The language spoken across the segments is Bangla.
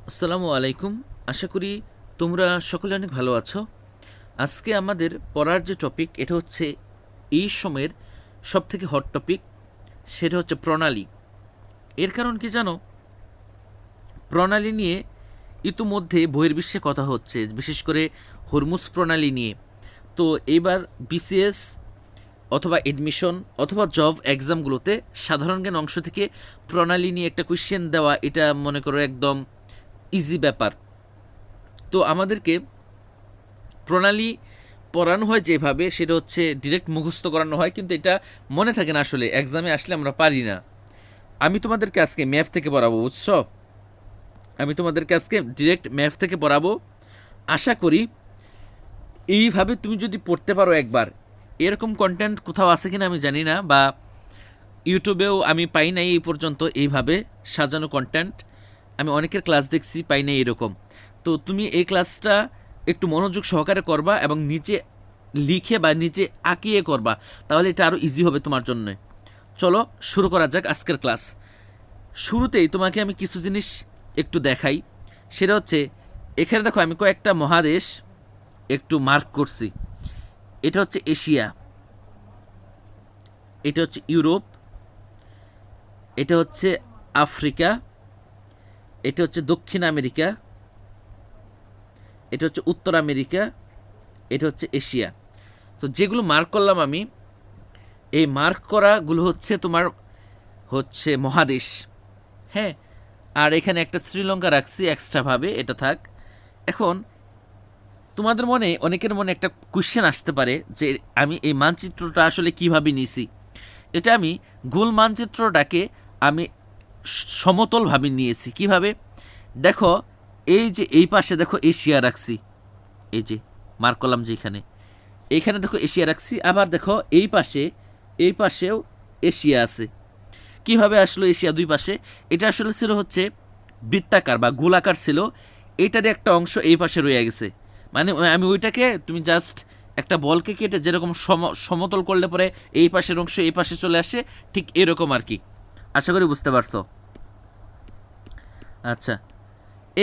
আসসালামু আলাইকুম। আশা করি তোমরা সকলে অনেক ভালো আছো। আজকে আমাদের পড়ার যে টপিক এটা হচ্ছে এই সময়ের সবথেকে হট টপিক, সেটা হচ্ছে প্রণালী। এর কারণ কি জানো? প্রণালী নিয়ে ইতিমধ্যে বহির্বিশ্বে কথা হচ্ছে, বিশেষ করে হরমুজ প্রণালী নিয়ে। তো এইবার বিসিএস অথবা এডমিশন অথবা জব এক্সামগুলোতে সাধারণ জ্ঞান অংশ থেকে প্রণালী নিয়ে একটা কোয়েশ্চেন দেওয়া, এটা মনে করো একদম ইজি ব্যাপার। তো আমাদেরকে প্রণালী পড়ানো হয় যেভাবে, সেটা হচ্ছে ডিরেক্ট মুখস্থ করানো হয়, কিন্তু এটা মনে থাকে না, আসলে এক্সামে আসলে আমরা পারি না। আমি তোমাদেরকে আজকে ম্যাথ থেকে পড়াবো, বুঝছো? আমি তোমাদেরকে আজকে ডিরেক্ট ম্যাথ থেকে পড়াবো। আশা করি এইভাবে তুমি যদি পড়তে পারো একবার, এরকম কন্টেন্ট কোথাও আছে কিনা আমি জানি না, বা ইউটিউবেও আমি পাই নাই এই পর্যন্ত এইভাবে সাজানো কন্টেন্ট। আমি অনেকের ক্লাস দেখছি, পাই নাই এরকম। তো তুমি এই ক্লাসটা একটু মনোযোগ সহকারে করবা এবং নিচে লিখে বা নিচে আঁকিয়ে করবা, তাহলে এটা আরও ইজি হবে তোমার জন্য। চলো শুরু করা যাক আজকের ক্লাস। শুরুতেই তোমাকে আমি কিছু জিনিস একটু দেখাই। সেটা হচ্ছে, এখানে দেখো আমি কয়েকটা মহাদেশ একটু মার্ক করছি। এটা হচ্ছে এশিয়া, এটা হচ্ছে ইউরোপ, এটা হচ্ছে আফ্রিকা, এটা হচ্ছে দক্ষিণ আমেরিকা, এটা হচ্ছে উত্তর আমেরিকা, এটা হচ্ছে এশিয়া। তো যেগুলো মার্ক করলাম আমি, এই মার্ক করাগুলো হচ্ছে তোমার হচ্ছে মহাদেশ। হ্যাঁ, আর এখানে একটা শ্রীলঙ্কা রাখছি এক্সট্রাভাবে, এটা থাক। এখন তোমাদের মনে, অনেকের মনে একটা কোশ্চেন আসতে পারে যে আমি এই মানচিত্রটা আসলে কিভাবে নিয়েছি। এটা আমি গোল মানচিত্রটাকে আমি সমতলভাবে নিয়েছি। কিভাবে? দেখো, এই যে এই পাশে দেখো এশিয়া রাখছি, এই যে মার্ক করলাম যে এখানে, এইখানে দেখো এশিয়া রাখছি। আবার দেখো এই পাশে, এই পাশেও এশিয়া আছে। কিভাবে আসলো এশিয়া দুই পাশে? এটা আসলে ছিল হচ্ছে বৃত্তাকার বা গোলাকার ছিল, এইটারই একটা অংশ এই পাশে রয়ে গেছে। মানে আমি ওইটাকে, তুমি জাস্ট একটা বলকে কেটে যেরকম সমতল করলে পরে এই পাশের অংশ এই পাশে চলে আসে, ঠিক এরকম আর কি। আশা করি বুঝতে পারছো। আচ্ছা,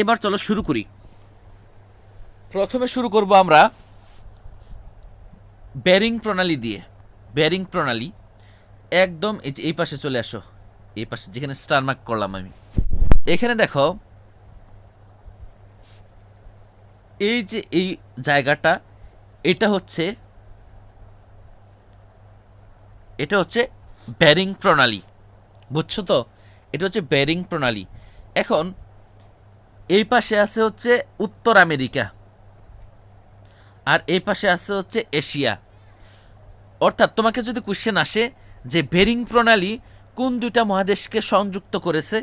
এবার চলো শুরু করি। প্রথমে শুরু করব আমরা ব্যারিং প্রণালী দিয়ে। ব্যারিং প্রণালী একদম এই যে এই পাশে চলে আসো, এই পাশে যেখানে স্টার মার্ক করলাম আমি। এখানে দেখো, এই যে এই জায়গাটা, এটা হচ্ছে, এটা হচ্ছে ব্যারিং প্রণালী, বুঝছো তো? এটা হচ্ছে ব্যারিং প্রণালী। এখন এই পাশে আছে হচ্ছে উত্তর আমেরিকা, আর এই পাশে আছে হচ্ছে এশিয়া। অর্থাৎ তোমাকে যদি কোশ্চেন আসে যে বেরিং প্রণালী কোন দুইটা মহাদেশকে সংযুক্ত করেছে,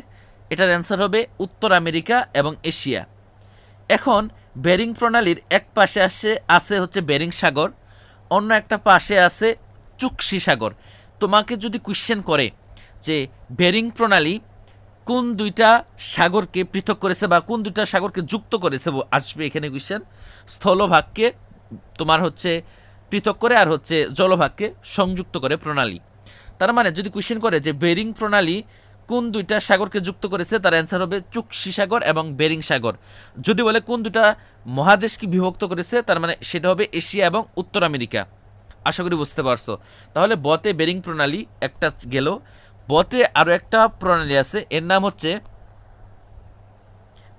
এটার অ্যান্সার হবে উত্তর আমেরিকা এবং এশিয়া। এখন বেরিং প্রণালীর এক পাশে আছে হচ্ছে বেরিং সাগর, অন্য একটা পাশে আছে চুক্সি সাগর। তোমাকে যদি কোশ্চেন করে যে বেরিং প্রণালী কোন দুইটা সাগরকে পৃথক করেছে বা কোন দুইটা সাগরকে যুক্ত করেছে, আসবে এখানে কোশ্চেন। স্থলভাগকে তোমার হচ্ছে পৃথক করে, আর হচ্ছে জলভাগকে সংযুক্ত করে প্রণালী। তার মানে যদি কোশ্চেন করে যে বেরিং প্রণালী কোন দুইটা সাগরকে যুক্ত করেছে, তার অ্যান্সার হবে চুক্সি সাগর এবং বেরিং সাগর। যদি বলে কোন দুইটা মহাদেশকে বিভক্ত করেছে, তার মানে সেটা হবে এশিয়া এবং উত্তর আমেরিকা। আশা করি বুঝতে পারছো। তাহলে বতে বেরিং প্রণালী একটা গেল। বতে আরও একটা প্রণালী আছে, এর নাম হচ্ছে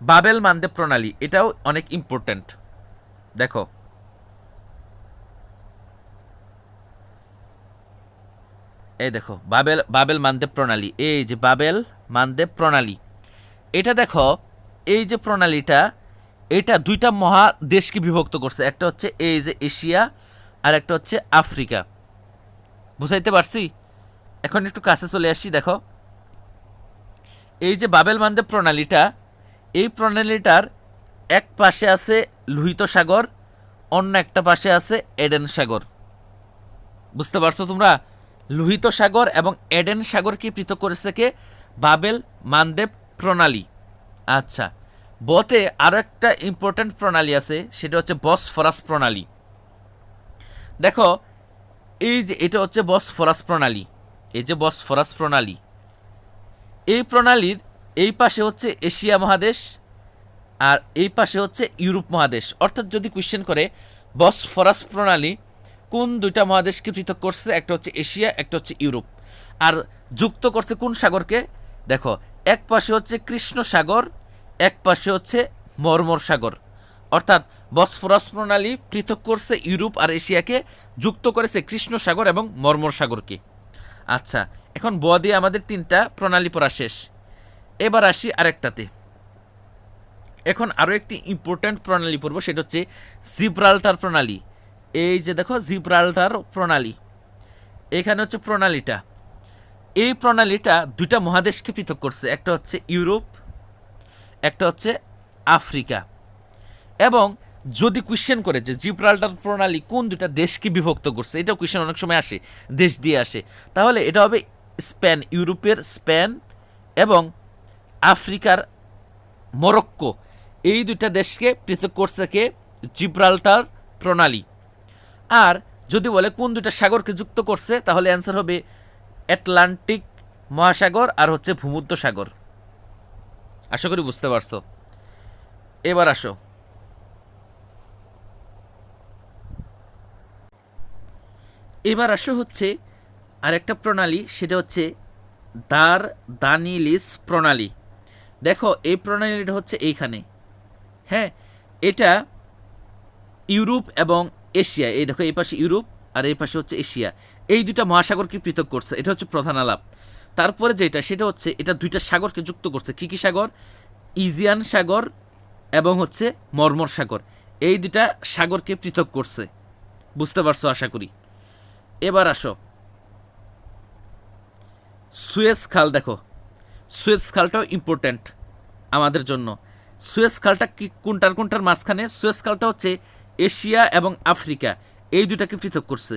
বাবেল মানদেব প্রণালী। এটাও অনেক ইম্পর্ট্যান্ট। দেখো, এই দেখো বাবেল বাবেল মানদেব প্রণালী, এই যে বাবেল মানদেব প্রণালী। এটা দেখো, এই যে প্রণালীটা, এটা দুইটা মহাদেশকে বিভক্ত করছে। একটা হচ্ছে এই যে এশিয়া, আর একটা হচ্ছে আফ্রিকা। বুঝাইতে পারছি? এখন একটু কাছে চলে আসি। দেখো, এই যে বাবেল মানদেব প্রণালীটা, এই প্রণালীটার এক পাশে আছে লোহিত সাগর, অন্য একটা পাশে আছে এডেন সাগর। বুঝতে পারছো তোমরা? লোহিত সাগর এবং এডেন সাগরকে পৃথক করেছে কে? বাবেল মানদেব প্রণালী। আচ্ছা, বতে আরও একটা ইম্পর্ট্যান্ট প্রণালী আছে, সেটা হচ্ছে বসফরাস প্রণালী। দেখো, এই যে এটা হচ্ছে বসফরাস প্রণালী, এই যে বসফরাস প্রণালী। এই প্রণালীর এই পাশে হচ্ছে এশিয়া মহাদেশ, আর এই পাশে হচ্ছে ইউরোপ মহাদেশ। অর্থাৎ যদি কোয়েশ্চেন করে বসফরাস প্রণালী কোন দুইটা মহাদেশকে পৃথক করছে, একটা হচ্ছে এশিয়া, একটা হচ্ছে ইউরোপ, আর যুক্ত করছে কোন সাগরকে, দেখো এক পাশে হচ্ছে কৃষ্ণ সাগর, এক পাশে হচ্ছে মর্মর সাগর। অর্থাৎ বসফরাস প্রণালী পৃথক করছে ইউরোপ আর এশিয়াকে, যুক্ত করেছে কৃষ্ণ সাগর এবং মর্মর সাগরকে। আচ্ছা, এখন ব দিয়ে আমাদের 3টা প্রণালী পড়া শেষ। এবার আসি আরেকটাতে। এখন আরও একটি ইম্পর্ট্যান্ট প্রণালী পড়ব, সেটা হচ্ছে জিব্রাল্টার প্রণালী। এই যে দেখো জিব্রাল্টার প্রণালী, এখানে হচ্ছে প্রণালীটা। এই প্রণালীটা 2টা মহাদেশকে পৃথক করছে, একটা হচ্ছে ইউরোপ, একটা হচ্ছে আফ্রিকা। এবং যদি কোয়েশ্চেন করে যে জিব্রাল্টার প্রণালী কোন 2টা দেশকে বিভক্ত করছে, এটাও কোয়েশ্চেন অনেক সময় আসে, দেশ দিয়ে আসে, তাহলে এটা হবে স্পেন, ইউরোপের স্পেন এবং আফ্রিকার মরক্কো। এই 2টা দেশকে পৃথক করছে কে? জিব্রাল্টার প্রণালী। আর যদি বলে কোন 2টা সাগরকে যুক্ত করছে, তাহলে অ্যান্সার হবে আটলান্টিক মহাসাগর আর হচ্ছে ভূমধ্য সাগর। আশা করি বুঝতে পারছো। এবার আসো, হচ্ছে আরেকটা প্রণালী, সেটা হচ্ছে দানিলিস প্রণালী। দেখো এই প্রণালীটা হচ্ছে এইখানে, হ্যাঁ, এটা ইউরোপ এবং এশিয়া, এই দেখো এই পাশে ইউরোপ আর এই পাশে হচ্ছে এশিয়া, এই 2টা মহাসাগরকে পৃথক করছে, এটা হচ্ছে প্রধান আলাপ। তারপরে যেটা, সেটা হচ্ছে এটা 2টা সাগরকে যুক্ত করছে। কী কী সাগর? ইজিয়ান সাগর এবং হচ্ছে মর্মর সাগর, এই 2টা সাগরকে পৃথক করছে। বুঝতে পারছো আশা করি। এবার আসো সুয়েজ খাল। দেখো সুয়েজ খালটাও ইম্পর্ট্যান্ট আমাদের জন্য। সুয়েজ খালটা কি কোনটার মাঝখানে? সুয়েজ খালটা হচ্ছে এশিয়া এবং আফ্রিকা, এই 2টাকে পৃথক করছে।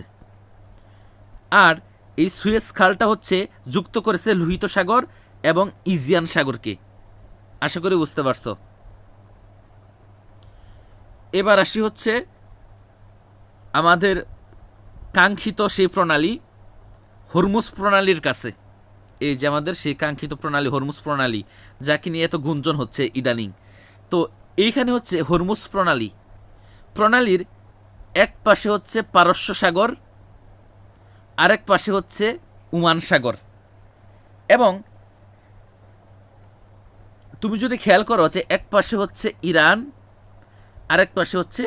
আর এই সুয়েজ খালটা হচ্ছে যুক্ত করেছে লোহিত সাগর এবং ইজিয়ান সাগরকে। আশা করি বুঝতে পারছো। এবার আসি হচ্ছে আমাদের কাঙ্ক্ষিত সেই প্রণালী, হরমুজ প্রণালীর কাছে। এই যে আমাদের সেই কাঙ্ক্ষিত প্রণালী হরমুজ প্রণালী, যাকে নিয়ে এত গুঞ্জন হচ্ছে ইদানিং। তো এইখানে হচ্ছে হরমুজ প্রণালীর এক পাশে হচ্ছে পারস্য সাগর, আরেক পাশে হচ্ছে ওমান সাগর। এবং তুমি যদি খেয়াল করো যে এক পাশে হচ্ছে ইরান, আরেক পাশে হচ্ছে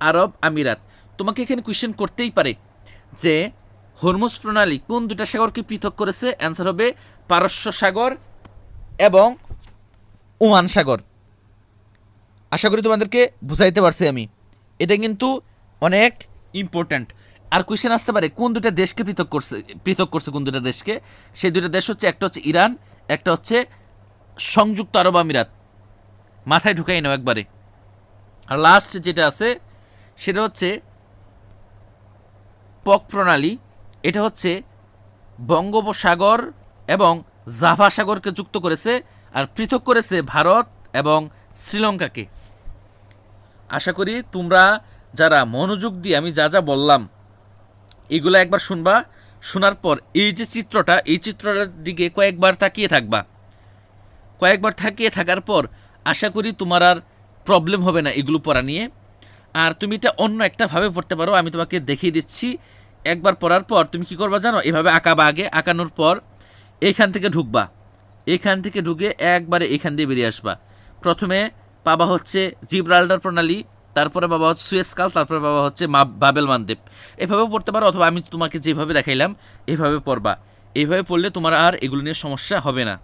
আরব আমিরাত। তোমাকে এখানে কোয়েশ্চেন করতেই পারে যে হরমুজ প্রণালী কোন 2টা সাগরকে পৃথক করেছে? অ্যান্সার হবে পারস্য সাগর এবং ওমান সাগর। আশা করি তোমাদেরকে বুঝাইতে পারছি আমি। এটা কিন্তু অনেক ইম্পর্ট্যান্ট। আর কোয়েশ্চেন আসতে পারে কোন 2টা দেশকে পৃথক করছে কোন 2টা দেশকে? সেই 2টা দেশ হচ্ছে, একটা হচ্ছে ইরান, একটা হচ্ছে সংযুক্ত আরব আমিরাত। মাথায় ঢুকাই নাও একবারে। আর লাস্ট যেটা আছে সেটা হচ্ছে পক প্রণালী। এটা হচ্ছে বঙ্গোপসাগর এবং জাভা সাগরকে যুক্ত করেছে আর পৃথক করেছে ভারত এবং শ্রীলঙ্কাকে। আশা করি তোমরা যারা মনোযোগ দিয়ে আমি যা যা বললাম এগুলো একবার শুনবা, শোনার পর এই যে চিত্রটা, এই চিত্রটার দিকে কয়েকবার তাকিয়ে থাকবা। কয়েকবার তাকিয়ে থাকার পর আশা করি তোমার আর প্রবলেম হবে না এগুলো পড়া নিয়ে। আর তুমি এটা অন্য একটাভাবে পড়তে পারো, আমি তোমাকে দেখিয়ে দিচ্ছি। একবার পড়ার পর তুমি কি করবা জানো? এভাবে আঁকাবা। আগে আঁকানোর পর এইখান থেকে ঢুকবা, এইখান থেকে ঢুকে একবারে এখান দিয়ে বেরিয়ে আসবা। প্রথমে পাবা হচ্ছে জিব্রাল্টার প্রণালী, তারপরে বাবা হচ্ছে সুয়েজ খাল, তারপরে বাবা হচ্ছে বাবেল মানদেব। এভাবেও পড়তে পারো, অথবা আমি তোমাকে যেভাবে দেখাইলাম এইভাবে পড়বা। এইভাবে পড়লে তোমার আর এগুলো নিয়ে সমস্যা হবে না।